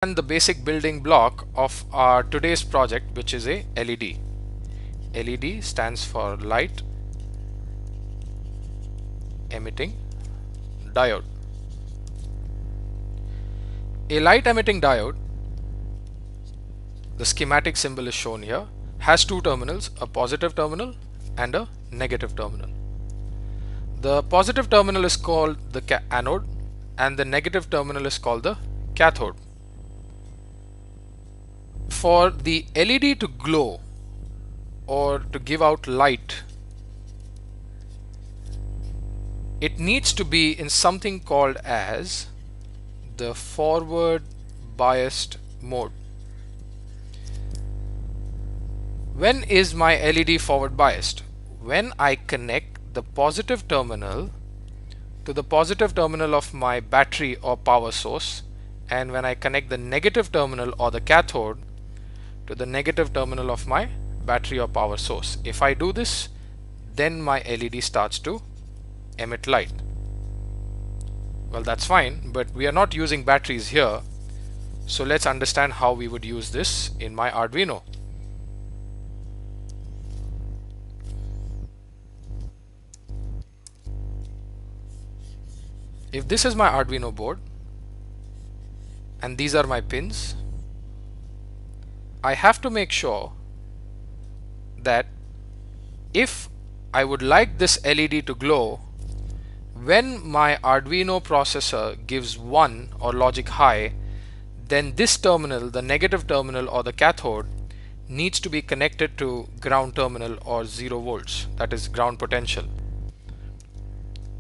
And the basic building block of our today's project, which is a LED. LED stands for light emitting diode. A light emitting diode, the schematic symbol is shown here, has two terminals, a positive terminal and a negative terminal. The positive terminal is called the anode and the negative terminal is called the cathode. For the LED to glow or to give out light, it needs to be in something called as the forward biased mode. When is my LED forward biased? When I connect the positive terminal to the positive terminal of my battery or power source, and when I connect the negative terminal or the cathode to the negative terminal of my battery or power source. If I do this, then my LED starts to emit light. Well, that's fine, but we are not using batteries here, so let's understand how we would use this in my Arduino. If this is my Arduino board and these are my pins, I have to make sure that if I would like this LED to glow, when my Arduino processor gives 1 or logic high, then this terminal, the negative terminal or the cathode, needs to be connected to ground terminal or 0 volts, that is ground potential.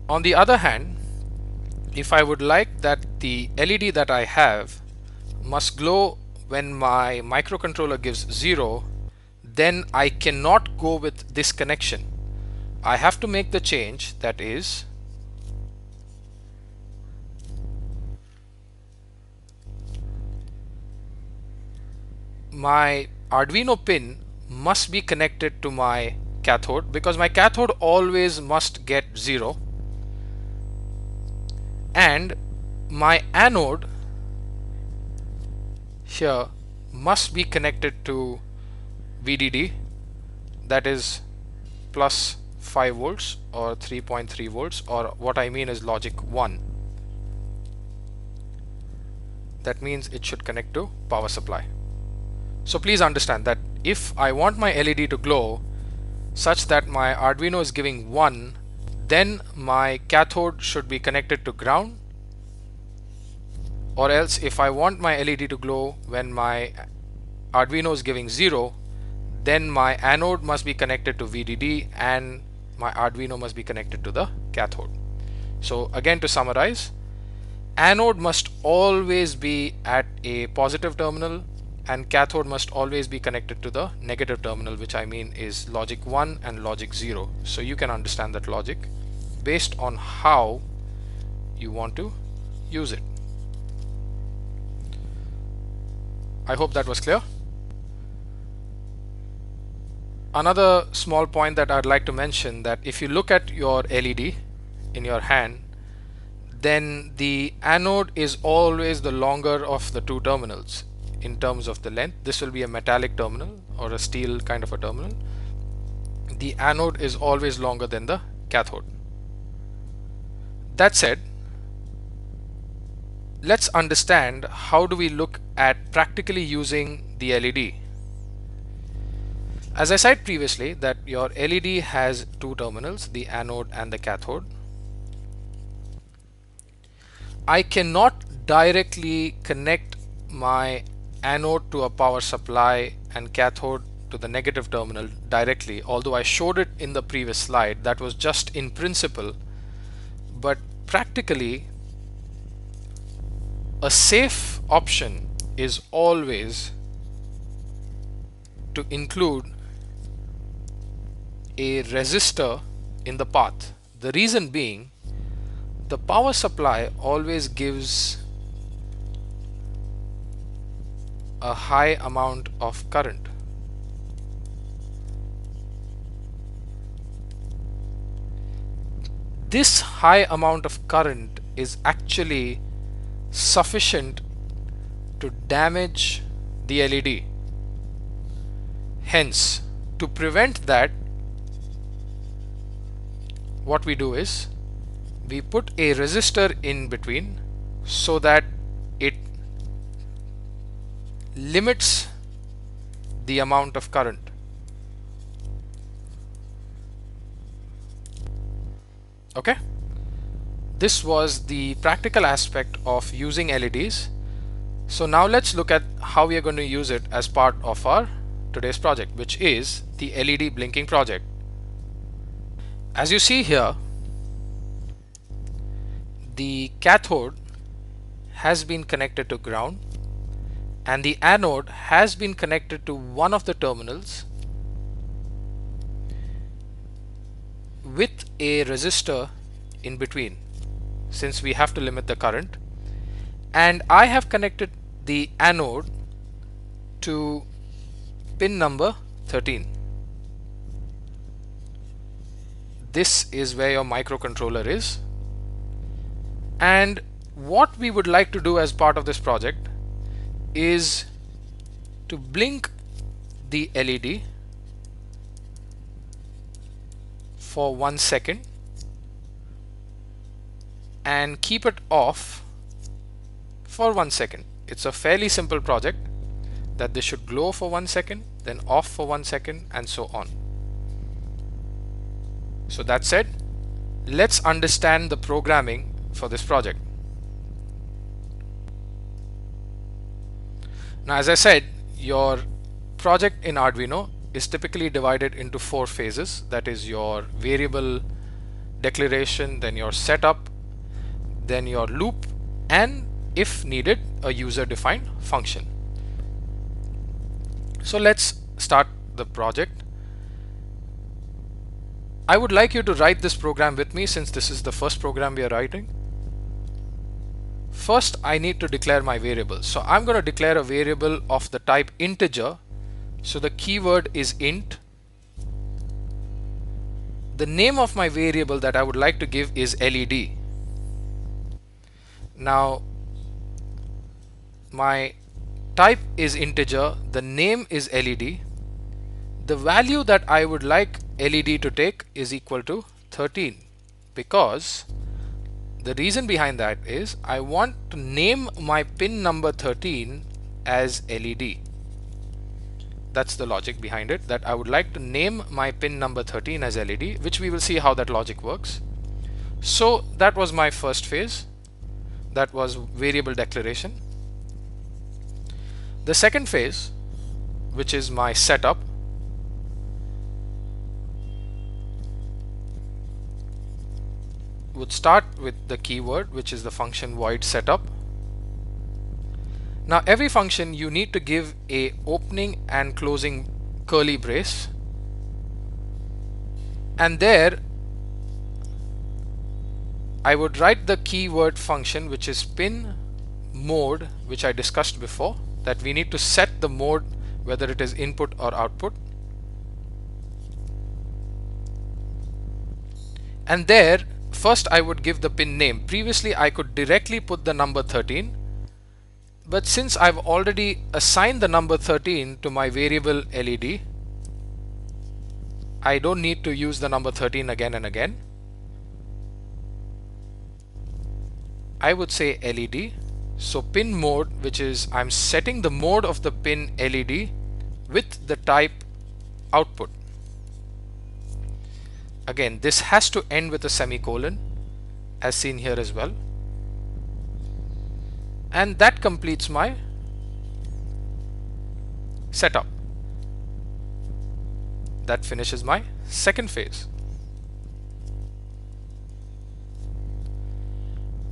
On the other hand, if I would like that the LED that I have must glow when my microcontroller gives 0, then I cannot go with this connection. I have to make the change, that is my Arduino pin must be connected to my cathode, because my cathode always must get 0, and my anode here must be connected to VDD, that is plus 5 volts or 3.3 volts, or what I mean is logic 1. That means it should connect to power supply. So please understand that if I want my LED to glow such that my Arduino is giving 1, then my cathode should be connected to ground, or else if I want my LED to glow when my Arduino is giving 0, then my anode must be connected to VDD and my Arduino must be connected to the cathode. So again, to summarize, anode must always be at a positive terminal and cathode must always be connected to the negative terminal, which I mean is logic 1 and logic 0. So you can understand that logic based on how you want to use it. I hope that was clear. Another small point that I'd like to mention, that if you look at your LED in your hand, then the anode is always the longer of the two terminals in terms of the length. This will be a metallic terminal or a steel kind of a terminal. The anode is always longer than the cathode. That said, let's understand how do we look at practically using the LED. As I said previously, that your LED has two terminals, the anode and the cathode. I cannot directly connect my anode to a power supply and cathode to the negative terminal directly, although I showed it in the previous slide. That was just in principle, but practically a safe option is always to include a resistor in the path. The reason being, the power supply always gives a high amount of current. This high amount of current is actually sufficient to damage the LED. Hence, to prevent that, what we do is we put a resistor in between so that it limits the amount of current. Okay? This was the practical aspect of using LEDs. So now let's look at how we are going to use it as part of our today's project, which is the LED blinking project. As you see here, the cathode has been connected to ground and the anode has been connected to one of the terminals with a resistor in between, since we have to limit the current. And I have connected the anode to pin number 13. This is where your microcontroller is. And what we would like to do as part of this project is to blink the LED for 1 second and keep it off for 1 second. It's a fairly simple project that this should glow for 1 second, then off for 1 second, and so on. So that said, let's understand the programming for this project. Now, as I said, your project in Arduino is typically divided into 4 phases. That is your variable declaration, then your setup, then your loop, and if needed, a user-defined function. So let's start the project. I would like you to write this program with me, since this is the first program we are writing. First, I need to declare my variable. So I'm going to declare a variable of the type integer. So the keyword is int. The name of my variable that I would like to give is LED. Now, my type is integer, the name is LED. The value that I would like LED to take is equal to 13, because the reason behind that is I want to name my pin number 13 as LED. That's the logic behind it, that I would like to name my pin number 13 as LED, which we will see how that logic works. So that was my first phase. That was variable declaration. The second phase, which is my setup, would start with the keyword, which is the function void setup. Now, every function you need to give a opening and closing curly brace, and there I would write the keyword function, which is pin mode, which I discussed before, that we need to set the mode, whether it is input or output. And there, first I would give the pin name. Previously I could directly put the number 13, but since I've already assigned the number 13 to my variable LED, I don't need to use the number 13 again and again. I would say LED. So pin mode, which is I'm setting the mode of the pin LED with the type output. Again, this has to end with a semicolon, as seen here as well. And that completes my setup. That finishes my second phase.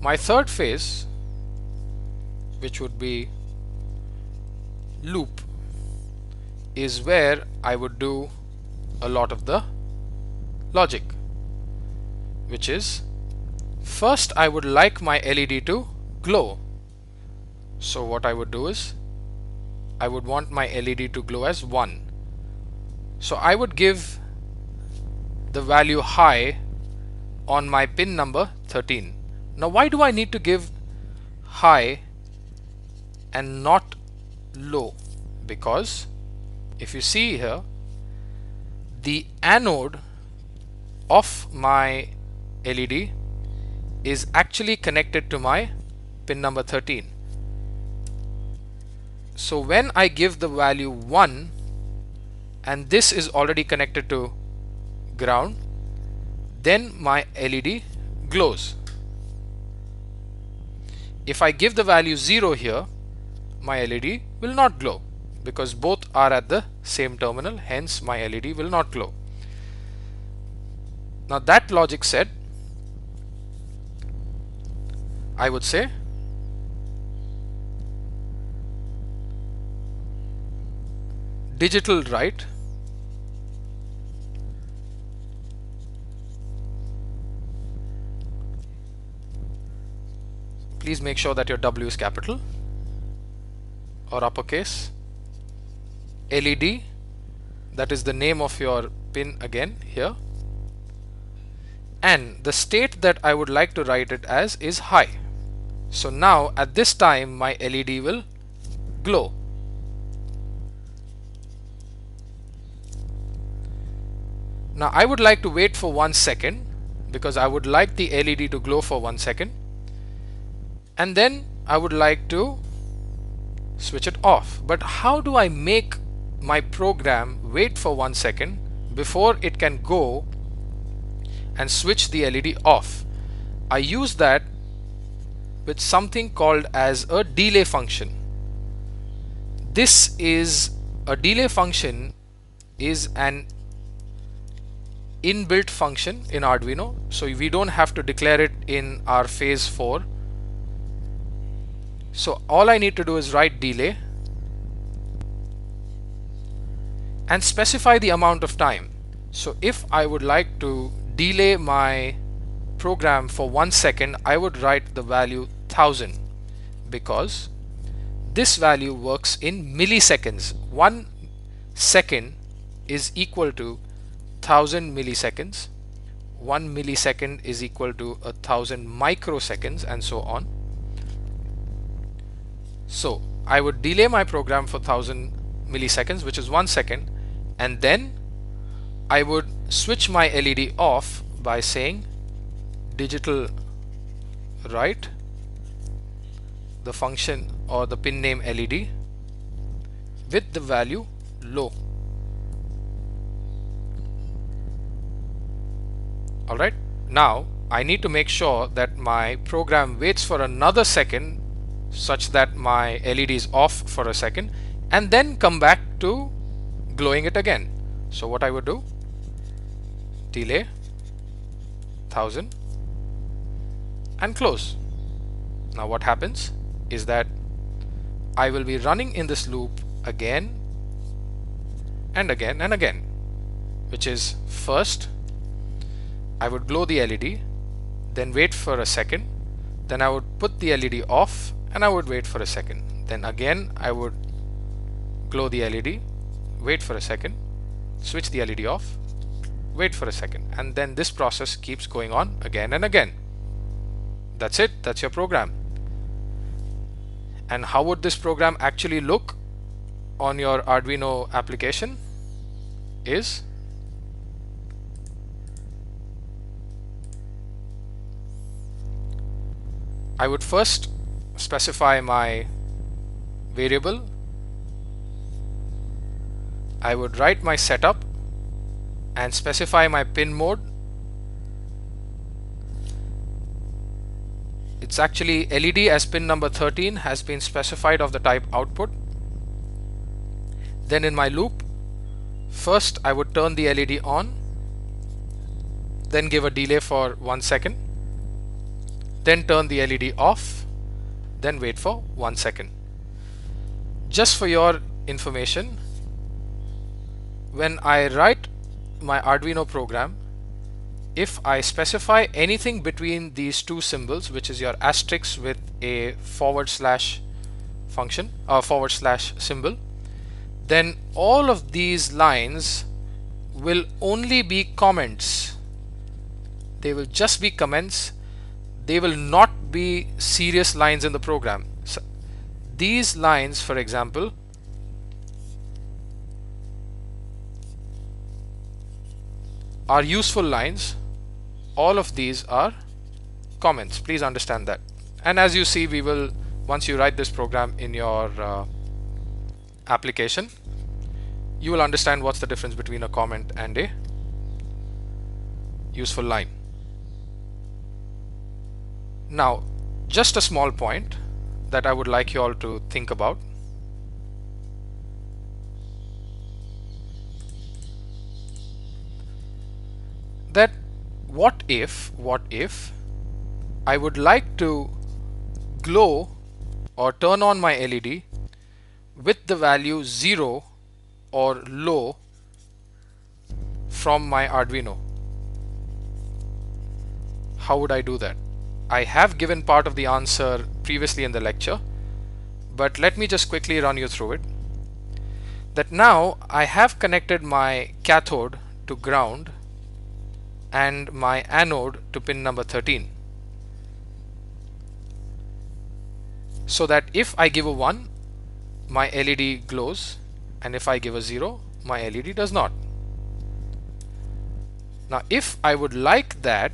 My third phase, which would be loop, is where I would do a lot of the logic, which is first I would like my LED to glow. So what I would do is I would want my LED to glow as 1. So I would give the value high on my pin number 13. Now, why do I need to give high and not low, because if you see here, the anode of my LED is actually connected to my pin number 13. So when I give the value 1 and this is already connected to ground, then my LED glows. If I give the value 0 here, my LED will not glow because both are at the same terminal, hence my LED will not glow. Now that logic said, I would say digital write please make sure that your W is capital or uppercase. LED, that is the name of your pin again here, and the state that I would like to write it as is high. So now at this time my LED will glow. Now I would like to wait for 1 second because I would like the LED to glow for 1 second, and then I would like to switch it off. But how do I make my program wait for 1 second before it can go and switch the LED off? I use that with something called as a delay function. This is a delay function, is an inbuilt function in Arduino, so we don't have to declare it in our phase 4. So all I need to do is write delay and specify the amount of time. So if I would like to delay my program for 1 second, I would write the value 1000 because this value works in milliseconds. 1 second is equal to 1000 milliseconds. 1 millisecond is equal to 1000 microseconds, and so on. So I would delay my program for 1000 milliseconds, which is 1 second, and then I would switch my LED off by saying digital write the function or the pin name LED with the value low. Alright, now I need to make sure that my program waits for another second such that my LED is off for a second and then come back to glowing it again. So what I would do, delay 1000 and close. Now what happens is that I will be running in this loop again and again and again, which is first I would glow the LED, then wait for a second, then I would put the LED off and I would wait for a second, then again I would glow the LED, wait for a second, switch the LED off, wait for a second, and then this process keeps going on again and again. That's it, that's your program. And how would this program actually look on your Arduino application is I would first specify my variable. I would write my setup and specify my pin mode. It's actually LED as pin number 13 has been specified of the type output. Then in my loop, first I would turn the LED on, then give a delay for 1 second, then turn the LED off, then wait for 1 second. Just for your information, when I write my Arduino program, if I specify anything between these two symbols, which is your asterisk with a / function or / symbol, then all of these lines will only be comments. They will just be comments. They will not be serious lines in the program. So these lines, for example, are useful lines. All of these are comments. Please understand that. And as you see, we will, once you write this program in your application, you will understand what's the difference between a comment and a useful line. Now, just a small point that I would like you all to think about. That what if I would like to glow or turn on my LED with the value 0 or low from my Arduino? How would I do that? I have given part of the answer previously in the lecture, but let me just quickly run you through it. That now I have connected my cathode to ground and my anode to pin number 13, so that if I give a 1, my LED glows, and if I give a 0, my LED does not. Now if I would like that,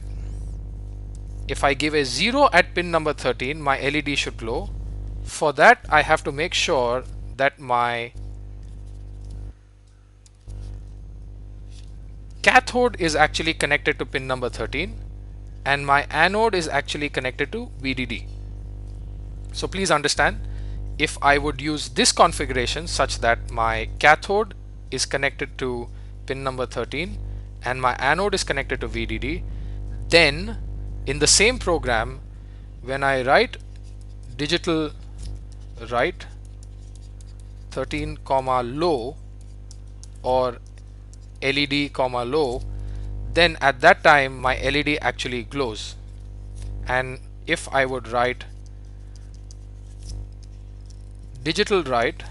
if I give a 0 at pin number 13, my LED should glow. For that, I have to make sure that my cathode is actually connected to pin number 13 and my anode is actually connected to VDD. So please understand, if I would use this configuration such that my cathode is connected to pin number 13 and my anode is connected to VDD, then in the same program, when I write digital write 13 comma low or LED comma low, then at that time my LED actually glows. And if I would write digital write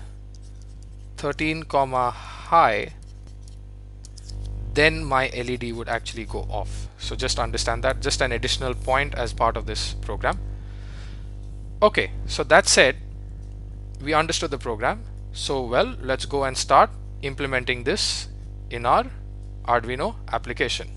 13 comma high, then my LED would actually go off. So just understand that, just an additional point as part of this program. Okay, so that said, we understood the program. So well, let's go and start implementing this in our Arduino application.